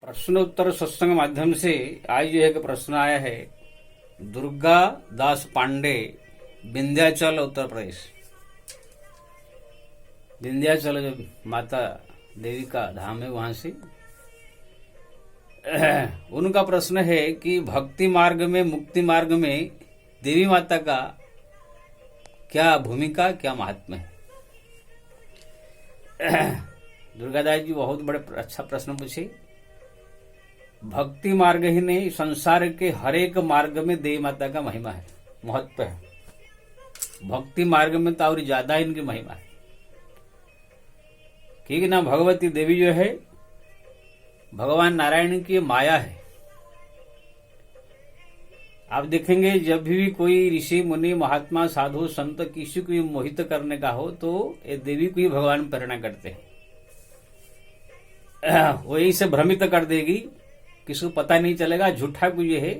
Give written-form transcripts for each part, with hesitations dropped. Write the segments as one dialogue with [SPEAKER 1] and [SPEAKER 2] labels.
[SPEAKER 1] प्रश्नोत्तर सत्संग माध्यम से आज जो एक प्रश्न आया है, दुर्गा दास पांडे, विंध्याचल, उत्तर प्रदेश। विंध्याचल जो माता देवी का धाम है, वहां से उनका प्रश्न है कि भक्ति मार्ग में, मुक्ति मार्ग में देवी माता का क्या भूमिका, क्या महात्म्य है। दुर्गादास जी बहुत बड़े अच्छा प्रश्न पूछे। भक्ति मार्ग ही नहीं, संसार के हर एक मार्ग में देवी माता का महिमा है, महत्व है। भक्ति मार्ग में तो और ज्यादा इनकी महिमा है, क्योंकि ना भगवती देवी जो है भगवान नारायण की माया है। आप देखेंगे जब भी कोई ऋषि मुनि महात्मा साधु संत किसी को मोहित करने का हो तो ये देवी को ही भगवान प्रेरणा करते हैं। वो यही से भ्रमित कर देगी, किसी को पता नहीं चलेगा, झूठा को ये है,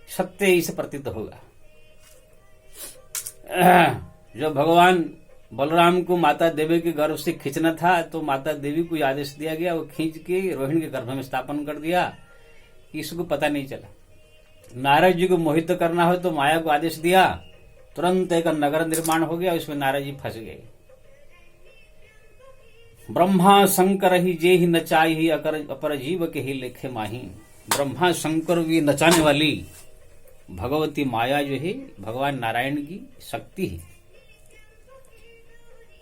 [SPEAKER 1] सत्य यही से प्रतीत होगा। जब भगवान बलराम को माता देवी के गर्भ से खींचना था तो माता देवी को आदेश दिया गया, वो खींच के रोहिणी के गर्भ में स्थापन कर दिया, किसी को पता नहीं चला। नारद जी को मोहित करना हो तो माया को आदेश दिया, तुरंत एक नगर निर्माण हो गया, उसमें नारद जी फंस गए। ब्रह्मा शंकर ही जे ही नचाई ही अपर जीव के ही लेखे माही। ब्रह्मा शंकर भी नचाने वाली भगवती माया जो है भगवान नारायण की शक्ति है।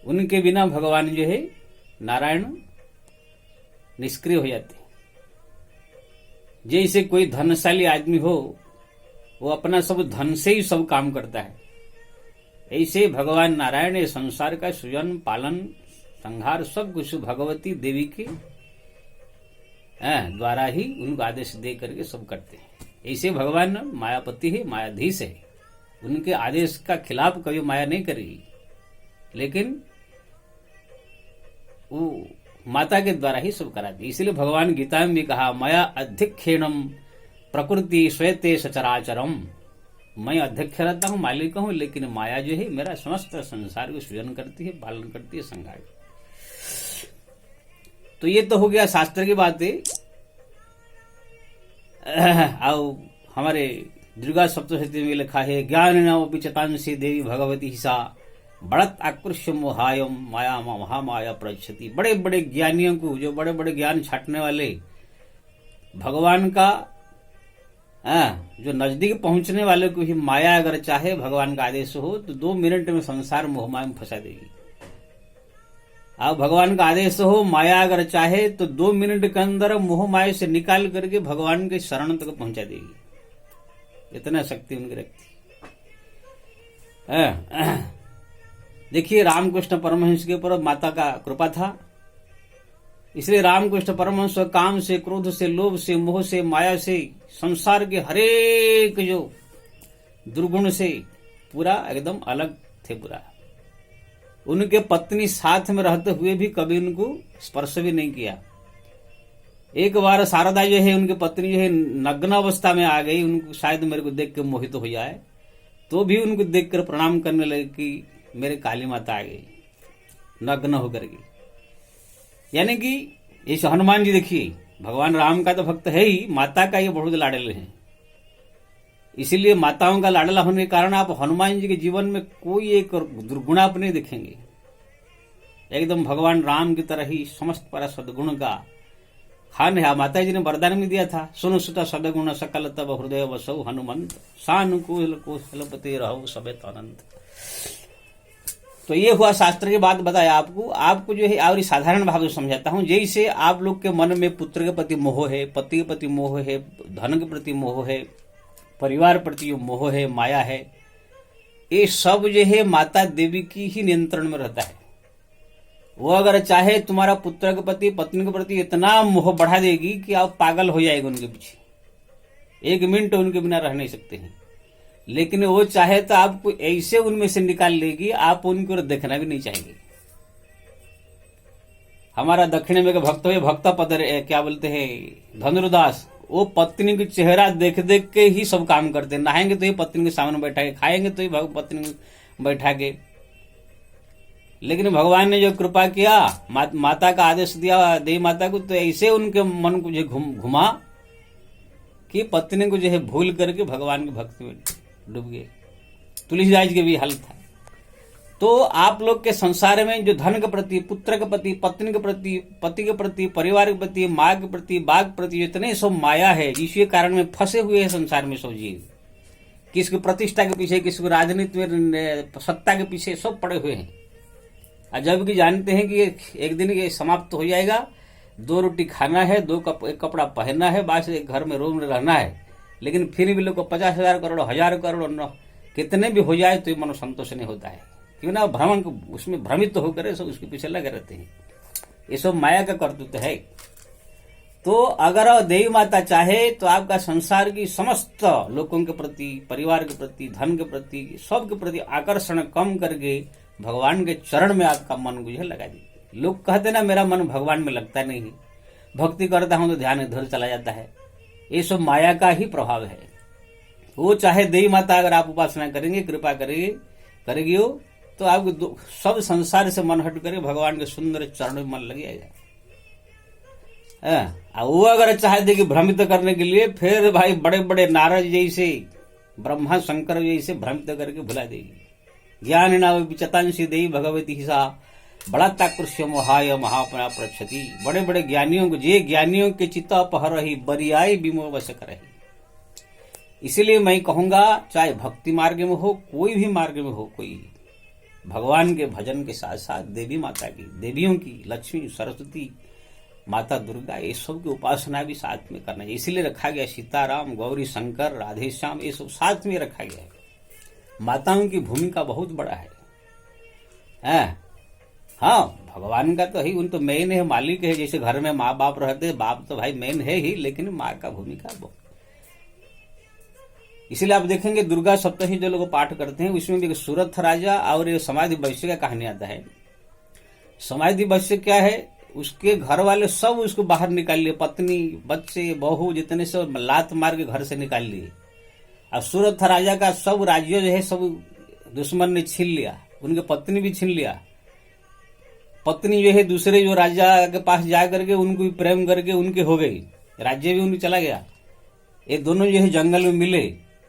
[SPEAKER 1] उनके बिना भगवान जो है नारायण निष्क्रिय हो जाते। जैसे कोई धनशाली आदमी हो, वो अपना सब धन से ही सब काम करता है, ऐसे भगवान नारायण ये संसार का सृजन पालन संहार सब कुछ भगवती देवी के द्वारा ही उनको आदेश दे करके सब करते हैं। ऐसे भगवान मायापति है, मायाधीश है, उनके आदेश का खिलाफ कभी माया नहीं करेगी, लेकिन वो माता के द्वारा ही सब कराती। इसलिए भगवान गीता में भी कहा, माया अध्यक्षेणम प्रकृति श्वेते सचराचरम। मैं अध्यक्ष रहता हूँ, मालिक हूँ, लेकिन माया जो है मेरा समस्त संसार को सृजन करती है, पालन करती है, संहार। तो ये तो हो गया शास्त्र की बातें। आओ हमारे दुर्गा सप्तशती में लिखा है, ज्ञान नवपि चतांसी देवी भगवती सा बड़त आकृष्य मोहायम माया महामाया प्रच्छति। बड़े बड़े ज्ञानियों को, जो बड़े बड़े ज्ञान छाटने वाले, भगवान का जो नजदीक पहुंचने वाले को ही माया अगर चाहे भगवान का आदेश हो तो 2 मिनट में संसार मोहमाया में फंसा देगी। अब भगवान का आदेश हो, माया अगर चाहे तो 2 मिनट के अंदर मोह माया से निकाल करके भगवान के शरण तक पहुंचा देगी। इतना शक्ति उनकी रखती। देखिए रामकृष्ण परमहंस के ऊपर माता का कृपा था, इसलिए रामकृष्ण परमहंस काम से, क्रोध से, लोभ से, मोह से, माया से, संसार के हरेक जो दुर्गुण से पूरा एकदम अलग थे। पूरा उनके पत्नी साथ में रहते हुए भी कभी उनको स्पर्श भी नहीं किया। एक बार शारदा जो है, उनकी पत्नी जो है, नग्न अवस्था में आ गई, उनको शायद मेरे को देख के मोहित हो जाए, तो भी उनको देखकर प्रणाम करने लगे कि मेरे काली माता आ गई नग्न होकर के। यानी कि इस हनुमान जी देखिए, भगवान राम का तो भक्त है ही, माता का ये बहुत लाडले हैं। इसीलिए माताओं का लाडला होने के कारण आप हनुमान जी के जीवन में कोई एक दुर्गुण आप नहीं देखेंगे। एकदम भगवान राम की तरह ही समस्त पर सदगुण का खान है। माता जी ने वरदान में दिया था, सुनो सुता सदगुण सकल तब हृदय वसौ हनुमंत, सानुकूल कुशलपति रहो सबेत अनंत। तो ये हुआ शास्त्र की बात बताया आपको जो है और साधारण भाव से समझाता हूं। जैसे आप लोग के मन में पुत्र के प्रति मोह है, पति के प्रति मोह है, धन के प्रति मोह है, परिवार प्रति मोह है, माया है, ये सब जो है माता देवी की ही नियंत्रण में रहता है। वो अगर चाहे तुम्हारा पुत्र के प्रति, पत्नी के प्रति इतना मोह बढ़ा देगी कि आप पागल हो जाएगा उनके पीछे, 1 मिनट उनके बिना रह नहीं सकते हैं। लेकिन वो चाहे तो आपको ऐसे उनमें से निकाल लेगी, आप उनको देखना भी नहीं चाहेंगे। हमारा दक्षिण में भक्त है, भक्ता पदर क्या बोलते हैं धनुर्दास, वो पत्नी का चेहरा देख देख के ही सब काम करते। नहाएंगे तो ही पत्नी के सामने बैठा के, खाएंगे तो ही पत्नी बैठा के, लेकिन भगवान ने जो कृपा किया, माता का आदेश दिया देवी माता को, तो ऐसे उनके मन को जो घुमा कि पत्नी को जो है भूल करके भगवान की भक्ति में डूब गए। तुलसीदास के भी हाल था। तो आप लोग के संसार में जो धन के प्रति, पुत्र के प्रति, पत्नी के प्रति, पति के प्रति, परिवार के प्रति, माँ के प्रति, बाघ के प्रति जितने सब माया है, इसी कारण में फंसे हुए हैं संसार में सब जीव। किसकी प्रतिष्ठा के पीछे, किसको राजनीति में सत्ता के पीछे सब पड़े हुए हैं। और जबकि जानते हैं कि एक दिन ये समाप्त हो जाएगा, 2 रोटी खाना है, एक कपड़ा पहनना है, बस एक घर में रूम में रहना है। लेकिन फिर भी लोग को 50,000 करोड़, 1,000 करोड़ कितने भी हो जाए तो ये मनो संतोष नहीं होता है। क्यों ना भ्रमण को उसमें भ्रमित तो होकर सब उसके पीछे लगे रहते हैं। ये सब माया का कर्तृत्व है। तो अगर देवी माता चाहे तो आपका संसार की समस्त लोगों के प्रति, परिवार के प्रति, धन के प्रति, सब के प्रति आकर्षण कम करके भगवान के चरण में आपका मन को लगा दी। लोग कहते ना मेरा मन भगवान में लगता नहीं, भक्ति करता हूं तो ध्यान इधर चला जाता है। ये सब माया का ही प्रभाव है। वो चाहे देवी माता अगर आप उपासना करेंगे, कृपा करेगी हो, तो आपको सब संसार से मन हट करके भगवान के सुंदर चरणों में मन लग जाएगा। वो अगर चाहते कि भ्रमित करने के लिए, फिर भाई बड़े बड़े नारद जैसे, ब्रह्मा शंकर जैसे भ्रमित करके भुला देगी। ज्ञान नाव विचतांशी देवी भगवती सा बड़ा ताकृष्य मोहाय महापना प्रक्षति। बड़े बड़े ज्ञानियों को, जे ज्ञानियों के चित्ता पहर रही, बरियाई विमोह वश करही। इसीलिए मैं कहूंगा, चाहे भक्ति मार्ग में हो, कोई भी मार्ग में हो, कोई भगवान के भजन के साथ साथ देवी माता की, देवियों की, लक्ष्मी, सरस्वती, माता दुर्गा, ये सब की उपासना भी साथ में करना है। इसीलिए रखा गया सीताराम, गौरी शंकर, राधे श्याम, ये सब साथ में रखा गया है। माताओं की भूमिका बहुत बड़ा है। हाँ, भगवान का तो ही, उन तो मेन है, मालिक है। जैसे घर में माँ बाप रहते, बाप तो भाई मेन है ही, लेकिन माँ का भूमिका बहुत। इसीलिए आप देखेंगे दुर्गा सप्तमी जो लोग पाठ करते हैं, उसमें भी सूरथ राजा और ये समाधि वैश्य का कहानी आता है। समाधि वैश्य क्या है, उसके घर वाले सब उसको बाहर निकाल लिए, पत्नी, बच्चे, बहू, जितने सब लात मार के घर से निकाल लिए। और सूरथ राजा का सब राज्य जो है सब दुश्मन ने छीन लिया, उनके पत्नी भी छीन लिया। पत्नी जो है दूसरे जो राजा के पास जा करके उनको भी प्रेम करके उनके हो गई, राज्य भी उनके चला गया। ये दोनों जो है जंगल में मिले,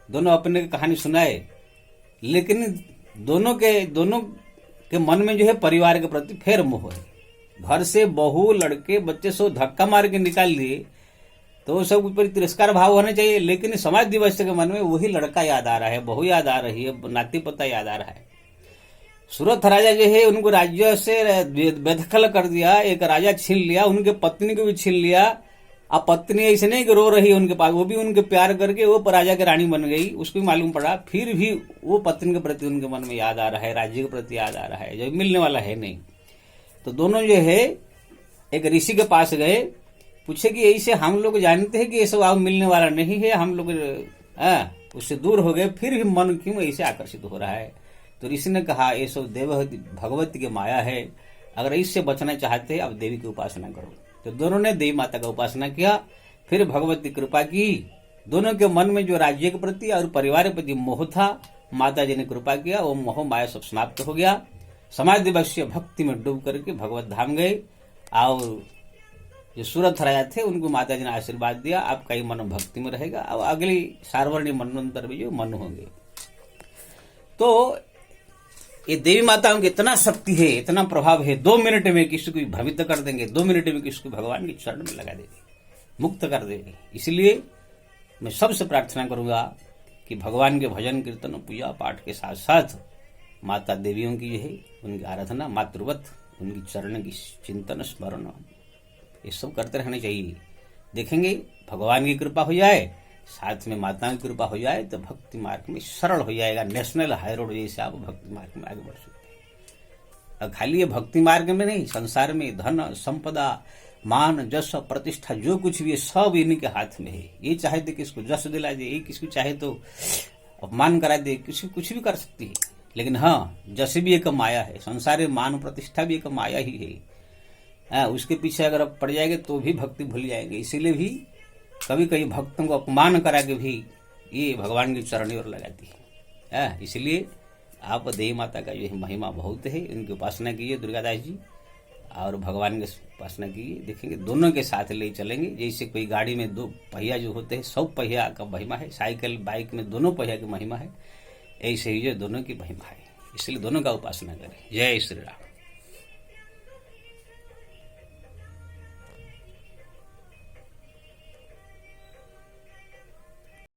[SPEAKER 1] दोनों अपने की कहानी सुनाए, लेकिन दोनों के मन में जो है परिवार के प्रति फिर मोह है। घर से बहू, लड़के, बच्चे सब धक्का मार के निकाल दिए, तो सब ऊपर तिरस्कार भाव होना चाहिए। लेकिन समाज दिवस के मन में वही लड़का याद आ रहा है, बहू याद आ रही है, नाती पोता याद आ रहा है। सूरथ राजा जो है उनको राज्य से बेदखल कर दिया, एक राजा छीन लिया, उनके पत्नी को भी छीन लिया। अब पत्नी ऐसे नहीं कि रो रही है उनके पास, वो भी उनके प्यार करके वो राजा की रानी बन गई, उसको भी मालूम पड़ा। फिर भी वो पत्नी के प्रति उनके मन में याद आ रहा है, राज्य के प्रति याद आ रहा है, जो मिलने वाला है नहीं। तो दोनों जो है एक ऋषि के पास गए, पूछे कि ऐसे हम लोग जानते हैं कि ये सब अब मिलने वाला नहीं है, हम लोग उससे दूर हो गए, फिर भी मन क्यों ऐसे आकर्षित हो रहा है। तो ऋषि ने कहा, ये सब भगवती की माया है, अगर इससे बचना चाहते हैं अब देवी की उपासना करो। तो दोनों ने देवी माता का उपासना किया, फिर भगवती कृपा की। दोनों के मन में जो राज्य के प्रति और परिवार के प्रति मोह था, माता जी ने कृपा किया, वो मोह माया सब समाप्त हो गया। समाज दिवसीय भक्ति में डूब करके भगवत धाम गए। और जो सूरथ राजा थे उनको माता जी ने आशीर्वाद दिया, आपका ही मन भक्ति में रहेगा, और अगली सार्वजनिक मनोन्तर भी जो मन होंगे। तो ये देवी माताओं की इतना शक्ति है, इतना प्रभाव है, 2 मिनट में किसी को भ्रमित कर देंगे, 2 मिनट में किसी को भगवान के चरण में लगा देंगे, मुक्त कर देंगे। इसलिए मैं सबसे प्रार्थना करूंगा कि भगवान के भजन, कीर्तन, पूजा पाठ के साथ साथ माता देवियों की जो है उनकी आराधना, मातृवत उनकी चरण की चिंतन, स्मरण, ये सब करते रहना चाहिए। देखेंगे भगवान की कृपा हो जाए, साथ में माता की कृपा हो जाए, तो भक्ति मार्ग में सरल हो जाएगा। नेशनल हाई रोड जैसे आप भक्ति मार्ग में आगे बढ़ सकते हैं। और खाली ये भक्ति मार्ग में नहीं, संसार में धन, संपदा, मान, जस, प्रतिष्ठा, जो कुछ भी है सब इन्हीं के हाथ में है। ये चाहे तो किसको जस दिला दे, ये किसको चाहे तो अपमान करा दे, किसी कुछ भी कर सकती है। लेकिन हाँ, जस भी एक माया है, संसार में मान प्रतिष्ठा भी एक माया ही है। उसके पीछे अगर आप पड़ जाएंगे तो भी भक्ति भूल जाएंगे। इसीलिए भी कभी कभी भक्तों को अपमान करा के भी ये भगवान की चरणी ओर लगाती है। इसलिए आप देवी माता का जो है महिमा बहुत है, इनकी उपासना कीजिए दुर्गादास जी, और भगवान की उपासना कीजिए। देखेंगे दोनों के साथ ले चलेंगे। जैसे कोई गाड़ी में 2 पहिया जो होते हैं, 100 पहिया का महिमा है, साइकिल बाइक में दोनों पहिया की महिमा है, ऐसे ही जो दोनों की महिमा है, इसलिए दोनों का उपासना करें। जय श्री राम।